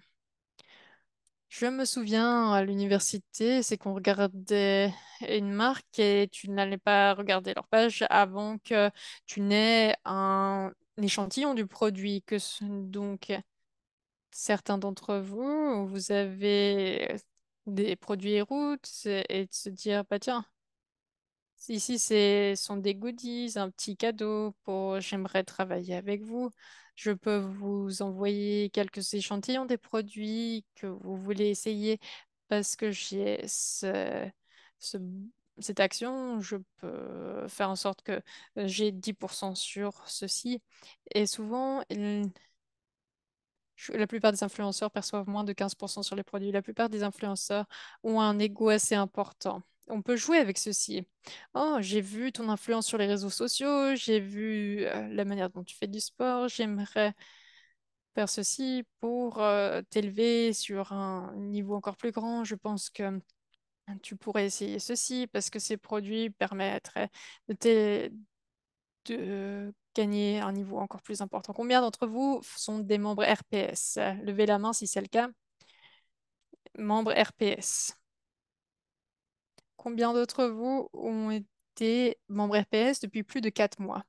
Je me souviens à l'université, c'est qu'on regardait une marque et tu n'allais pas regarder leur page avant que tu n'aies un échantillon du produit. Donc, certains d'entre vous, vous avez des produits routes et de se dire, bah tiens, ici sont des goodies, un petit cadeau pour j'aimerais travailler avec vous. Je peux vous envoyer quelques échantillons des produits que vous voulez essayer parce que ce- cette action, je peux faire en sorte que j'ai 10% sur ceci. Et souvent, la plupart des influenceurs perçoivent moins de 15% sur les produits. La plupart des influenceurs ont un ego assez important. On peut jouer avec ceci. Oh, j'ai vu ton influence sur les réseaux sociaux, j'ai vu la manière dont tu fais du sport, j'aimerais faire ceci pour t'élever sur un niveau encore plus grand. Je pense que tu pourrais essayer ceci parce que ces produits permettraient de, de gagner un niveau encore plus important. Combien d'entre vous sont des membres RPS? Levez la main si c'est le cas. Membres RPS. Combien d'entre vous ont été membres RPS depuis plus de 4 mois?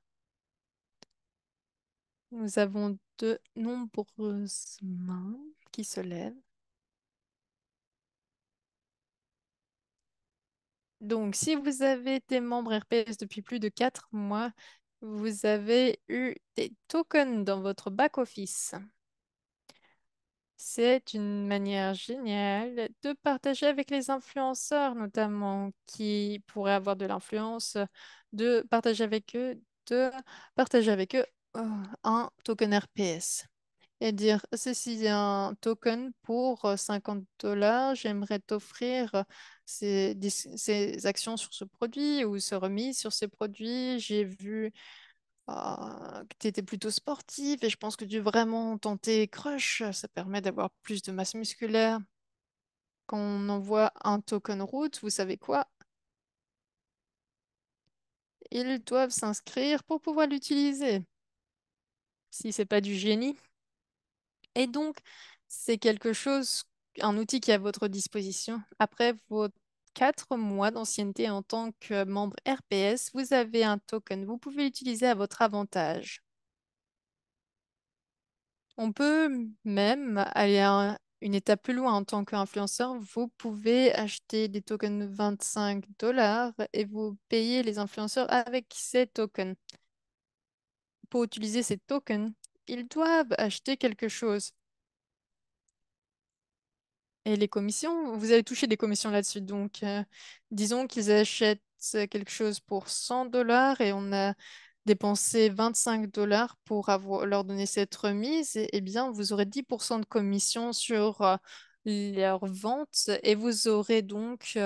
Nous avons de nombreuses mains qui se lèvent. Donc, si vous avez été membre RPS depuis plus de 4 mois, vous avez eu des tokens dans votre back-office. C'est une manière géniale de partager avec les influenceurs, notamment qui pourraient avoir de l'influence, de partager avec eux un token RPS et dire ceci est un token pour 50 dollars, j'aimerais t'offrir ces actions sur ce produit ou ce remise sur ces produits. J'ai vu que tu étais plutôt sportive et je pense que tu veux vraiment tenter Crush. Ça permet d'avoir plus de masse musculaire. Quand on envoie un token route, vous savez quoi? Ils doivent s'inscrire pour pouvoir l'utiliser. Si c'est pas du génie. Et donc, c'est quelque chose, un outil qui est à votre disposition. Après vos 4 mois d'ancienneté en tant que membre RPS, vous avez un token. Vous pouvez l'utiliser à votre avantage. On peut même aller à une étape plus loin en tant qu'influenceur. Vous pouvez acheter des tokens 25 dollars et vous payez les influenceurs avec ces tokens. Pour utiliser ces tokens, ils doivent acheter quelque chose. Et les commissions, vous allez toucher des commissions là-dessus. Donc, disons qu'ils achètent quelque chose pour 100 dollars et on a dépensé 25 dollars pour leur donner cette remise. Eh bien, vous aurez 10% de commission sur leur vente et vous aurez donc,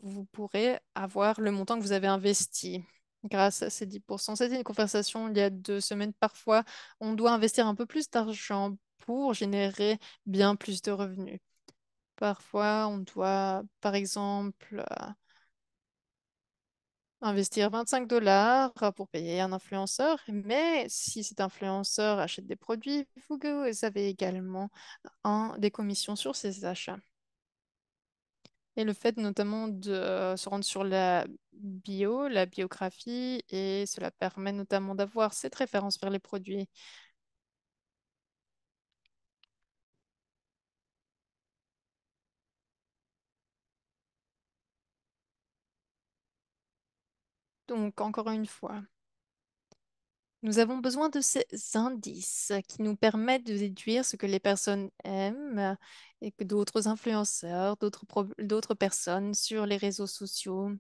vous pourrez avoir le montant que vous avez investi grâce à ces 10%. C'était une conversation il y a 2 semaines. Parfois, on doit investir un peu plus d'argent pour générer bien plus de revenus. Parfois, on doit, par exemple, investir 25 dollars pour payer un influenceur. Mais si cet influenceur achète des produits, vous avez également des commissions sur ces achats. Et le fait notamment de se rendre sur la biographie, et cela permet notamment d'avoir cette référence vers les produits. Donc, encore une fois, nous avons besoin de ces indices qui nous permettent de déduire ce que les personnes aiment et que d'autres influenceurs, d'autres personnes sur les réseaux sociaux.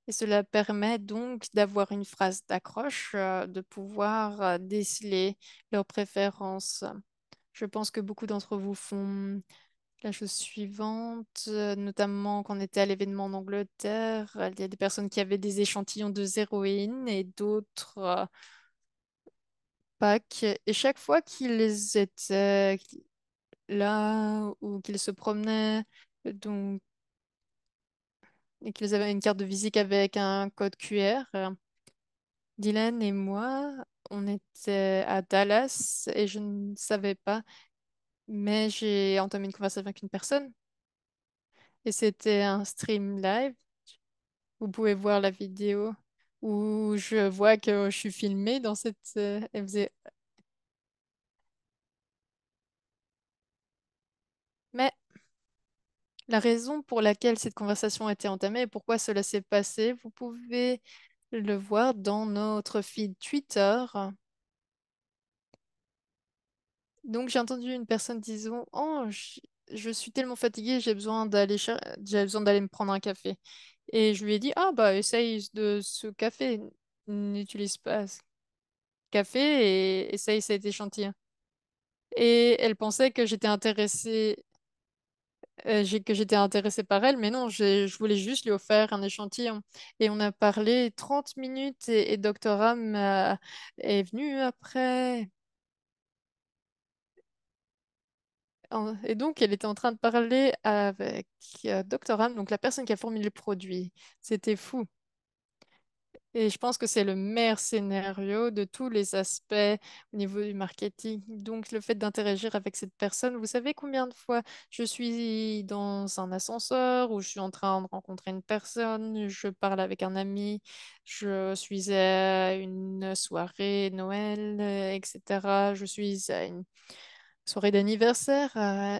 Et cela permet donc d'avoir une phrase d'accroche, de pouvoir déceler leurs préférences. Je pense que beaucoup d'entre vous font la chose suivante, notamment quand on était à l'événement en Angleterre. Il y a des personnes qui avaient des échantillons de héroïne et d'autres packs. Et chaque fois qu'ils étaient là ou qu'ils se promenaient, donc, et qu'ils avaient une carte de visite avec un code QR, Dylan et moi, on était à Dallas et je ne savais pas, mais j'ai entamé une conversation avec une personne et c'était un stream live. Vous pouvez voir la vidéo où je vois que je suis filmée dans cette... elle faisait... Mais la raison pour laquelle cette conversation a été entamée et pourquoi cela s'est passé, vous pouvez le voir dans notre feed Twitter. Donc j'ai entendu une personne disant, oh, je suis tellement fatiguée, j'ai besoin d'aller me prendre un café. Et je lui ai dit, ah bah essaye de ce café, n'utilise pas ce café et essaye cet échantillon. Et elle pensait que j'étais intéressée, que j'étais intéressée par elle, mais non, je voulais juste lui offrir un échantillon. Et on a parlé 30 minutes et Dr. Ram est venu après. Et donc, elle était en train de parler avec Dr. Ram, donc la personne qui a formulé le produit. C'était fou. Et je pense que c'est le meilleur scénario de tous les aspects au niveau du marketing. Donc, le fait d'interagir avec cette personne, vous savez combien de fois je suis dans un ascenseur ou je suis en train de rencontrer une personne, je parle avec un ami, je suis à une soirée Noël, etc. Je suis à une soirée d'anniversaire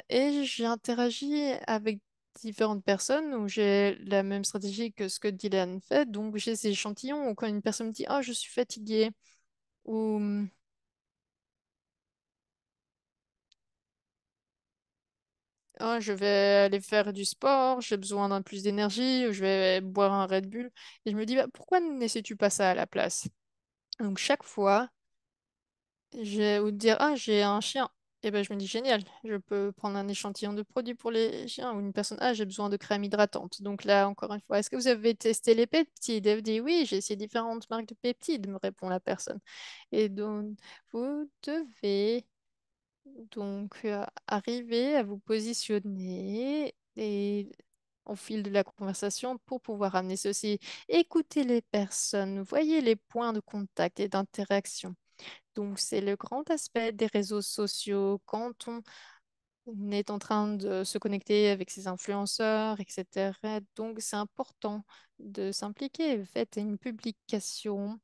et j'ai interagi avec différentes personnes où j'ai la même stratégie que ce que Dylan fait. Donc j'ai ces échantillons où quand une personne me dit «Oh, je suis fatiguée» ou «Oh, je vais aller faire du sport, j'ai besoin d'un plus d'énergie» ou «Je vais boire un Red Bull». Et je me dis bah, «Pourquoi n'essaies-tu pas ça à la place?» Donc chaque fois, ou de dire, ah, j'ai un chien. Et ben, je me dis, génial, je peux prendre un échantillon de produits pour les chiens. Ou une personne, ah, j'ai besoin de crème hydratante. Donc là, encore une fois, est-ce que vous avez testé les peptides? Elle dit, oui, j'ai essayé différentes marques de peptides, me répond la personne. Et donc, vous devez donc arriver à vous positionner et au fil de la conversation pour pouvoir amener ceci. Écoutez les personnes, voyez les points de contact et d'interaction. Donc, c'est le grand aspect des réseaux sociaux quand on est en train de se connecter avec ses influenceurs, etc. Donc, c'est important de s'impliquer. Faites une publication,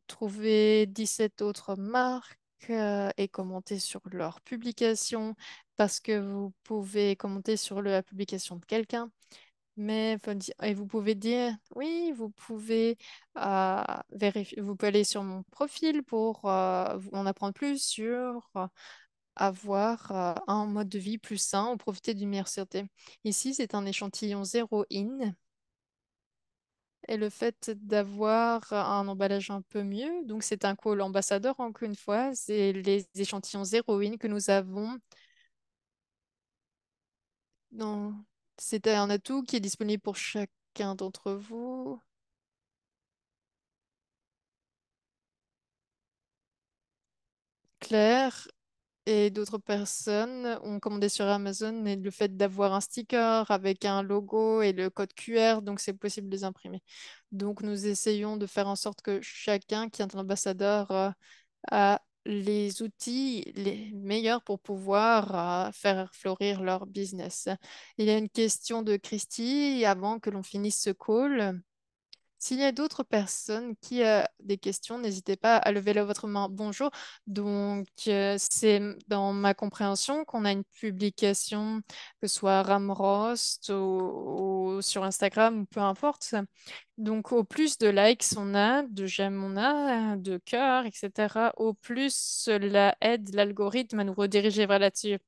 trouvez 17 autres marques et commentez sur leur publication parce que vous pouvez commenter sur la publication de quelqu'un. Mais et vous pouvez dire, oui, vous pouvez vérifier, vous pouvez aller sur mon profil pour en apprendre plus sur avoir un mode de vie plus sain ou profiter d'une meilleure santé. Ici, c'est un échantillon zéro in et le fait d'avoir un emballage un peu mieux, donc c'est un call ambassadeur encore une fois, c'est les échantillons zéro in que nous avons dans... C'est un atout qui est disponible pour chacun d'entre vous. Claire, Et d'autres personnes ont commandé sur Amazon et le fait d'avoir un sticker avec un logo et le code QR, donc c'est possible de les imprimer. Donc nous essayons de faire en sorte que chacun qui est un ambassadeur a les outils les meilleurs pour pouvoir faire fleurir leur business. Il y a une question de Christy avant que l'on finisse ce call. S'il y a d'autres personnes qui ont des questions, n'hésitez pas à lever votre main. Bonjour. Donc, c'est dans ma compréhension qu'on a une publication, que ce soit Ramrost ou sur Instagram ou peu importe. Donc, au plus de likes on a, de j'aime on a, de cœurs, etc., au plus cela aide l'algorithme à nous rediriger vers là-dessus.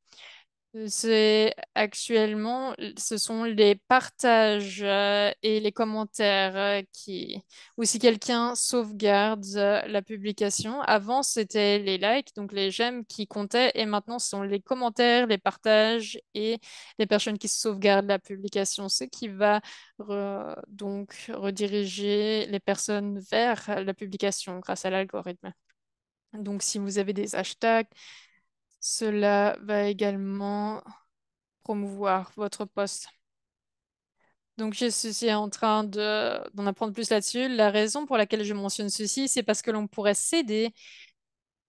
C'est actuellement, ce sont les partages et les commentaires ou si quelqu'un sauvegarde la publication. Avant, c'était les likes, donc les j'aime qui comptaient, et maintenant, ce sont les commentaires, les partages et les personnes qui sauvegardent la publication, ce qui va donc rediriger les personnes vers la publication grâce à l'algorithme. Donc, si vous avez des hashtags, cela va également promouvoir votre poste. Donc, je suis en train d'en apprendre plus là-dessus. La raison pour laquelle je mentionne ceci, c'est parce que l'on pourrait s'aider.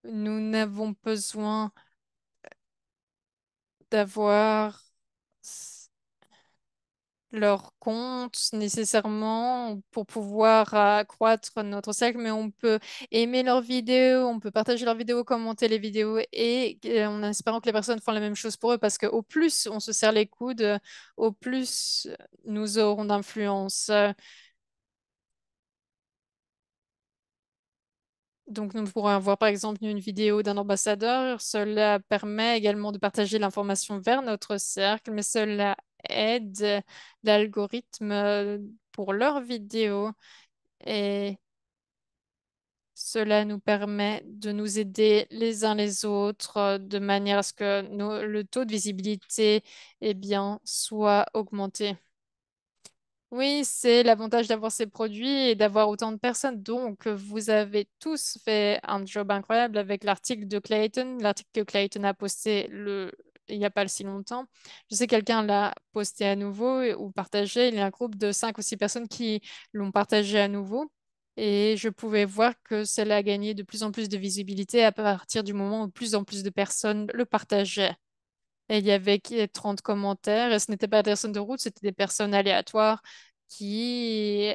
Nous n'avons besoin d'avoir leur compte nécessairement pour pouvoir accroître notre cercle, mais on peut aimer leurs vidéos, on peut partager leurs vidéos, commenter les vidéos et en espérant que les personnes font la même chose pour eux parce qu'au plus on se serre les coudes, au plus nous aurons d'influence. Donc, nous pourrons avoir par exemple une vidéo d'un ambassadeur. Cela permet également de partager l'information vers notre cercle, mais cela aide l'algorithme pour leurs vidéos et cela nous permet de nous aider les uns les autres de manière à ce que le taux de visibilité, eh bien, soit augmenté. Oui, c'est l'avantage d'avoir ces produits et d'avoir autant de personnes. Donc, vous avez tous fait un job incroyable avec l'article de Clayton, l'article que Clayton a posté il n'y a pas si longtemps. Je sais que quelqu'un l'a posté à nouveau ou partagé. Il y a un groupe de 5 ou 6 personnes qui l'ont partagé à nouveau. Et je pouvais voir que cela a gagné de plus en plus de visibilité à partir du moment où de plus en plus de personnes le partageaient. Et il y avait 30 commentaires, et ce n'étaient pas des personnes de route, c'était des personnes aléatoires qui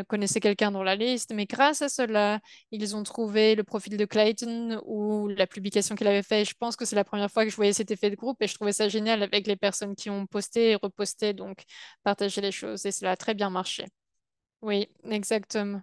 connaissaient quelqu'un dans la liste. Mais grâce à cela, ils ont trouvé le profil de Clayton ou la publication qu'il avait fait. Et je pense que c'est la première fois que je voyais cet effet de groupe et je trouvais ça génial avec les personnes qui ont posté et reposté, donc partager les choses. Et cela a très bien marché. Oui, exactement.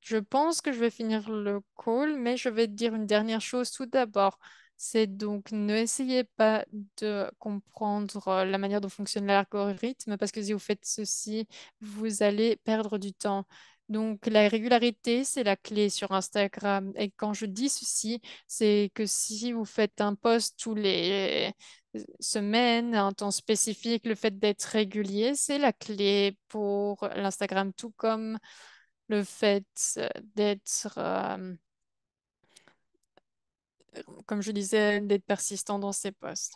Je pense que je vais finir le call, mais je vais te dire une dernière chose tout d'abord. C'est donc ne essayez pas de comprendre la manière dont fonctionne l'algorithme parce que si vous faites ceci, vous allez perdre du temps. Donc la régularité, c'est la clé sur Instagram. Et quand je dis ceci, c'est que si vous faites un post tous les semaines, à un temps spécifique, le fait d'être régulier, c'est la clé pour l'Instagram, tout comme le fait d'être, comme je disais, d'être persistant dans ses posts.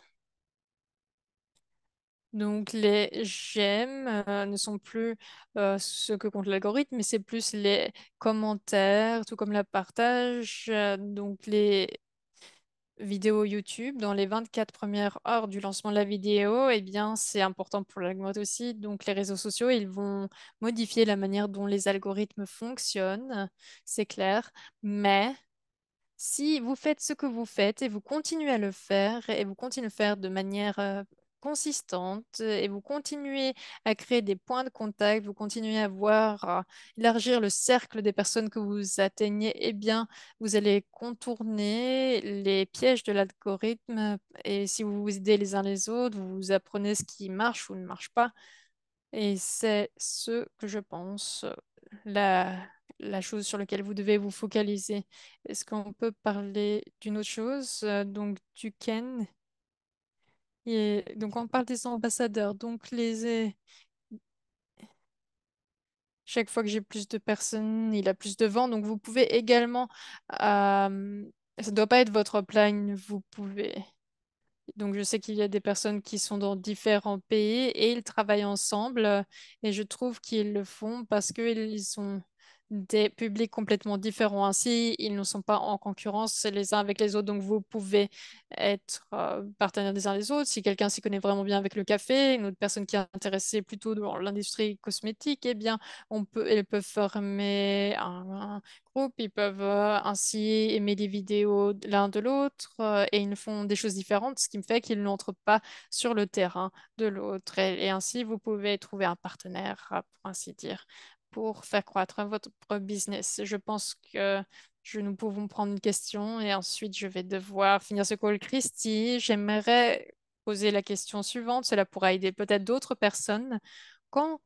Donc, les j'aime ne sont plus ce que compte l'algorithme, mais c'est plus les commentaires, tout comme la partage. Donc, les vidéos YouTube, dans les 24 premières heures du lancement de la vidéo, eh bien, c'est important pour l'algorithme aussi. Donc, les réseaux sociaux, ils vont modifier la manière dont les algorithmes fonctionnent, c'est clair. Mais si vous faites ce que vous faites et vous continuez à le faire et vous continuez à le faire de manière consistante et vous continuez à créer des points de contact, vous continuez à élargir le cercle des personnes que vous atteignez, eh bien, vous allez contourner les pièges de l'algorithme et si vous vous aidez les uns les autres, vous apprenez ce qui marche ou ne marche pas. Et c'est ce que je pense, la chose sur laquelle vous devez vous focaliser. Est-ce qu'on peut parler d'une autre chose? Donc, du Ken. Et donc, on parle des ambassadeurs. Donc, chaque fois que j'ai plus de personnes, il a plus de vent. Donc, vous pouvez également. Ça ne doit pas être votre plan. Vous pouvez. Donc, je sais qu'il y a des personnes qui sont dans différents pays et ils travaillent ensemble. Et je trouve qu'ils le font parce qu'ils sont des publics complètement différents. Ainsi, ils ne sont pas en concurrence les uns avec les autres. Donc, vous pouvez être partenaires des uns des autres. Si quelqu'un s'y connaît vraiment bien avec le café, une autre personne qui est intéressée plutôt dans l'industrie cosmétique, eh bien, elles peuvent former un groupe. Ils peuvent ainsi aimer les vidéos l'un de l'autre et ils font des choses différentes, ce qui me fait qu'ils n'entrent pas sur le terrain de l'autre. Et ainsi, vous pouvez trouver un partenaire, pour ainsi dire, pour faire croître votre business. Je pense que nous pouvons prendre une question et ensuite je vais devoir finir ce call. Christy, j'aimerais poser la question suivante. Cela pourra aider peut-être d'autres personnes. Quand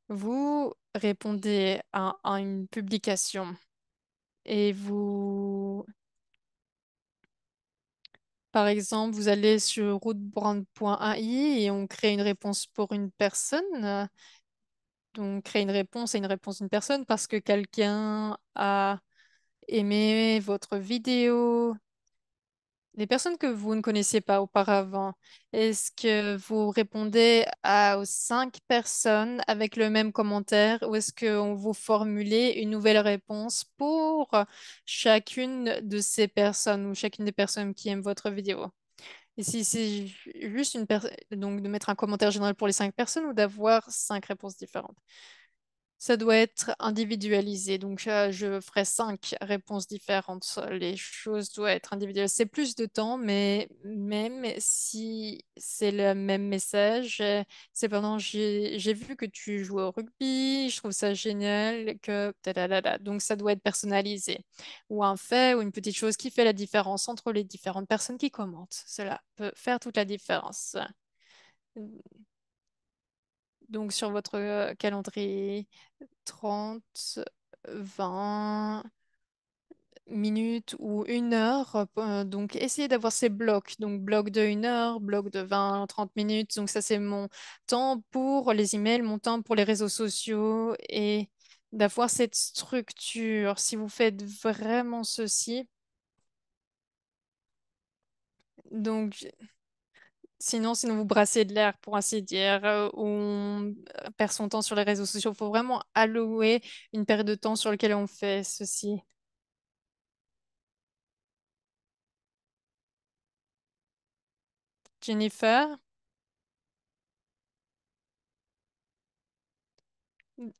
vous répondez à une publication, et par exemple, vous allez sur routebrand.ai et on crée une réponse pour une personne. Donc, créer une réponse et une réponse d'une personne parce que quelqu'un a aimé votre vidéo. Les personnes que vous ne connaissiez pas auparavant, est-ce que vous répondez aux 5 personnes avec le même commentaire ou est-ce qu'on vous formulez une nouvelle réponse pour chacune de ces personnes ou chacune des personnes qui aiment votre vidéo? Et si c'est juste une personne, donc de mettre un commentaire général pour les 5 personnes ou d'avoir 5 réponses différentes? Ça doit être individualisé. Donc, je ferai 5 réponses différentes. Les choses doivent être individuelles. C'est plus de temps, mais même si c'est le même message, cependant, j'ai vu que tu joues au rugby. Je trouve ça génial que... tadadada. Donc, ça doit être personnalisé. Ou un fait ou une petite chose qui fait la différence entre les différentes personnes qui commentent. Cela peut faire toute la différence. Donc, sur votre calendrier, 30, 20 minutes ou 1 heure. Donc, essayez d'avoir ces blocs. Donc, bloc de 1 heure, bloc de 20, 30 minutes. Donc, ça, c'est mon temps pour les emails, mon temps pour les réseaux sociaux et d'avoir cette structure. Si vous faites vraiment ceci, donc, sinon vous brassez de l'air, pour ainsi dire, ou on perd son temps sur les réseaux sociaux. Il faut vraiment allouer une période de temps sur laquelle on fait ceci. Jennifer,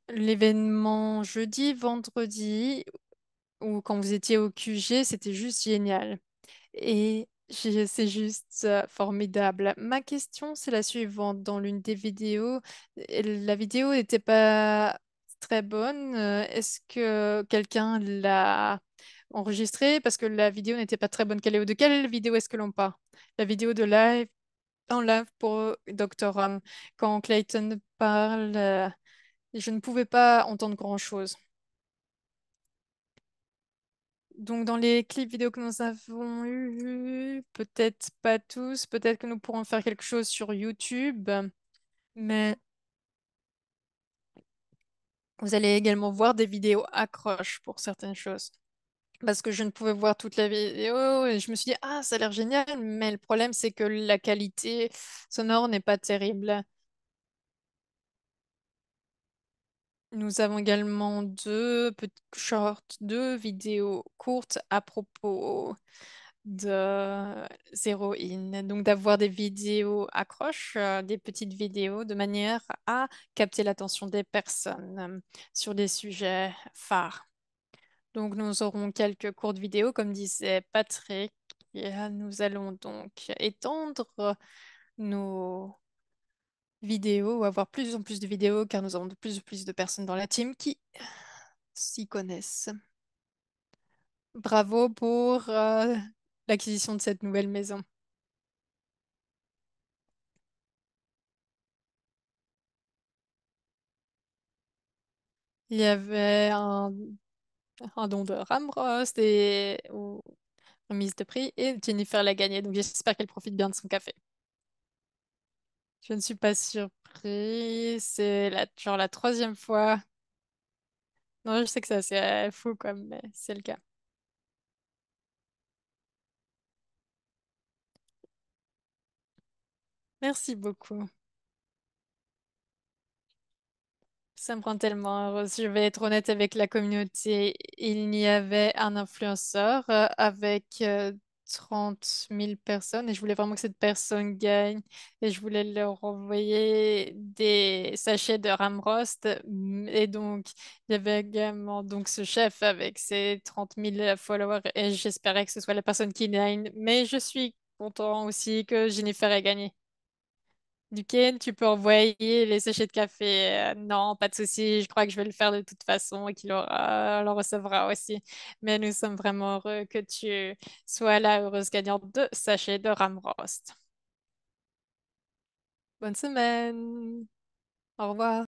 l'événement jeudi, vendredi, ou quand vous étiez au QG, c'était juste génial. Et c'est juste formidable. Ma question, c'est la suivante. Dans l'une des vidéos, la vidéo n'était pas très bonne. Est-ce que quelqu'un l'a enregistrée? Parce que la vidéo n'était pas très bonne. De quelle vidéo est-ce que l'on parle? La vidéo de live, en live pour Dr. Ram. Quand Clayton parle, je ne pouvais pas entendre grand-chose. Donc, dans les clips vidéo que nous avons eus, peut-être pas tous, peut-être que nous pourrons faire quelque chose sur YouTube, mais vous allez également voir des vidéos accroches pour certaines choses. Parce que je ne pouvais voir toute la vidéo et je me suis dit, ah, ça a l'air génial, mais le problème, c'est que la qualité sonore n'est pas terrible. Nous avons également 2 vidéos courtes à propos de zéro-in. Donc d'avoir des vidéos accroches, des petites vidéos de manière à capter l'attention des personnes sur des sujets phares. Donc nous aurons quelques courtes vidéos, comme disait Patrick. Et, nous allons donc étendre nos vidéos ou avoir plus en plus de vidéos car nous avons de plus en plus de personnes dans la team qui s'y connaissent. Bravo pour l'acquisition de cette nouvelle maison. Il y avait un don de Ramrost ou remise de prix et Jennifer l'a gagné. Donc j'espère qu'elle profite bien de son café. Je ne suis pas surpris. C'est genre la troisième fois. Non, je sais que c'est assez fou comme, mais c'est le cas. Merci beaucoup. Ça me rend tellement heureuse. Je vais être honnête avec la communauté. Il y avait un influenceur avec 30 000 personnes et je voulais vraiment que cette personne gagne et je voulais leur envoyer des sachets de Ramrost. Et donc, il y avait également donc ce chef avec ses 30 000 followers et j'espérais que ce soit la personne qui gagne. Mais je suis content aussi que Jennifer ait gagné. Duquesne, tu peux envoyer les sachets de café. Non, pas de souci. Je crois que je vais le faire de toute façon et qu'il aura, le recevra aussi. Mais nous sommes vraiment heureux que tu sois la heureuse gagnante de sachets de Ramrost. Bonne semaine. Au revoir.